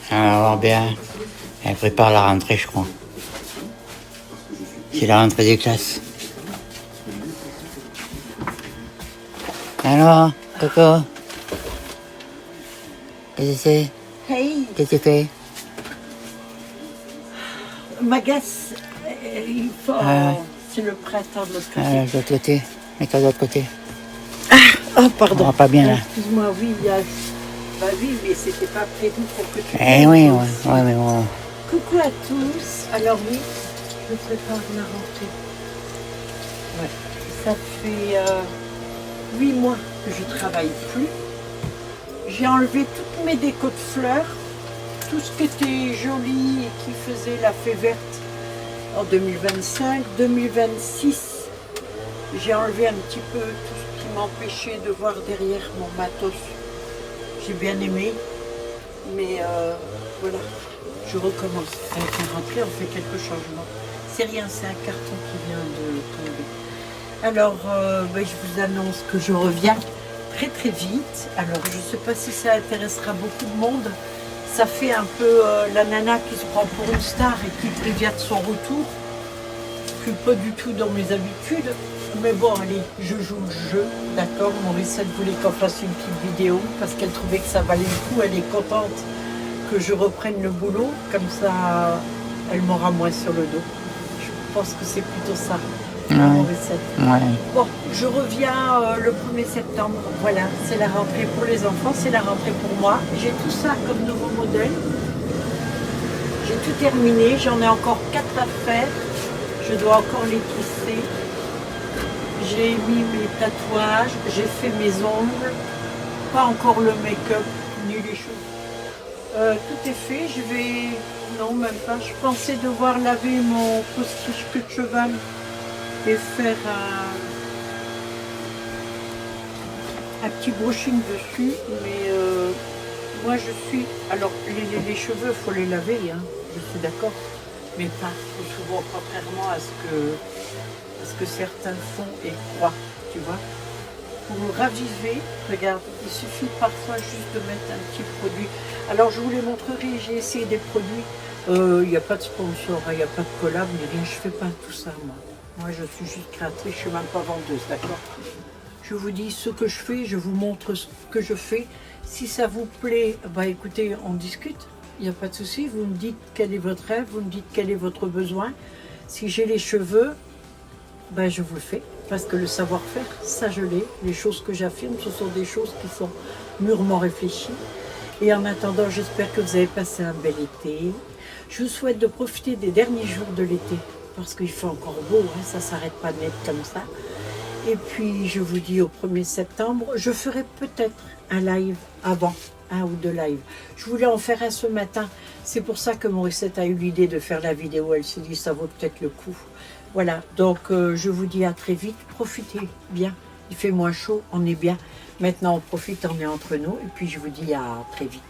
Ça va avoir bien. Elle prépare la rentrée, je crois. C'est la rentrée des classes. Alors, Coco? Qu'est-ce que c'est? Hey, Qu'est-ce que tu fais? m'agace. Il faut. Ah. C'est le printemps de l'autre Ah, côté. de l'autre côté. Mets-toi de l'autre côté. Oh, On pardon. va pas bien là. Excuse-moi, oui, il y a. Bah oui, mais c'était pas prévu pour que tu. Eh viennes, oui, toi ouais, aussi. ouais, mais bon. Coucou à tous. Alors oui, je prépare la rentrée. Ouais. Ça fait 8 mois que je travaille plus. J'ai enlevé toutes mes décos de fleurs, tout ce qui était joli et qui faisait la fée verte en 2025. 2026, j'ai enlevé un petit peu tout ce qui m'empêchait de voir derrière mon matos. J'ai bien aimé, mais voilà, je recommence. Avec la rentrée, on fait quelques changements. C'est rien, c'est un carton qui vient de tomber. Alors, je vous annonce que je reviens très très vite. Alors, je ne sais pas si ça intéressera beaucoup de monde. Ça fait un peu la nana qui se prend pour une star et qui prévient de son retour. Je ne suis pas du tout dans mes habitudes. Mais bon, allez, je joue le jeu, d'accord. Mauricette voulait qu'on fasse une petite vidéo parce qu'elle trouvait que ça valait le coup. Elle est contente que je reprenne le boulot. Comme ça, elle m'aura moins sur le dos. Je pense que c'est plutôt ça. Mauricette. Ouais. Bon, je reviens le 1er septembre. Voilà, c'est la rentrée pour les enfants, c'est la rentrée pour moi. J'ai tout ça comme nouveau modèle. J'ai tout terminé, j'en ai encore 4 à faire. Je dois encore les tisser. J'ai mis mes tatouages, j'ai fait mes ongles. Pas encore le make-up ni les cheveux. Tout est fait, je vais... Non, même pas. Je pensais devoir laver mon postiche queue de cheval et faire un petit brushing dessus, mais moi je suis... Alors les cheveux, il faut les laver, hein, je suis d'accord, mais pas trop souvent, contrairement à ce que certains font et croient, tu vois. Pour me raviver, regarde, il suffit parfois juste de mettre un petit produit. Alors je vous les montrerai, j'ai essayé des produits, il n'y a pas de sponsor, il n'y a pas de collab, ni rien, je fais pas tout ça moi. Moi, je suis juste créatrice, je ne suis même pas vendeuse, d'accord? Je vous dis ce que je fais, je vous montre ce que je fais. Si ça vous plaît, bah écoutez, on discute, il n'y a pas de souci. Vous me dites quel est votre rêve, vous me dites quel est votre besoin. Si j'ai les cheveux, bah je vous le fais. Parce que le savoir-faire, ça je l'ai. Les choses que j'affirme, ce sont des choses qui sont mûrement réfléchies. Et en attendant, j'espère que vous avez passé un bel été. Je vous souhaite de profiter des derniers jours de l'été. Parce qu'il fait encore beau, hein, ça ne s'arrête pas net comme ça. Et puis, je vous dis au 1er septembre, je ferai peut-être un live avant, 1 ou 2 lives. Je voulais en faire un ce matin. C'est pour ça que Mauricette a eu l'idée de faire la vidéo. Elle s'est dit, ça vaut peut-être le coup. Voilà, donc je vous dis à très vite. Profitez bien. Il fait moins chaud, on est bien. Maintenant, on profite, on est entre nous. Et puis, je vous dis à très vite.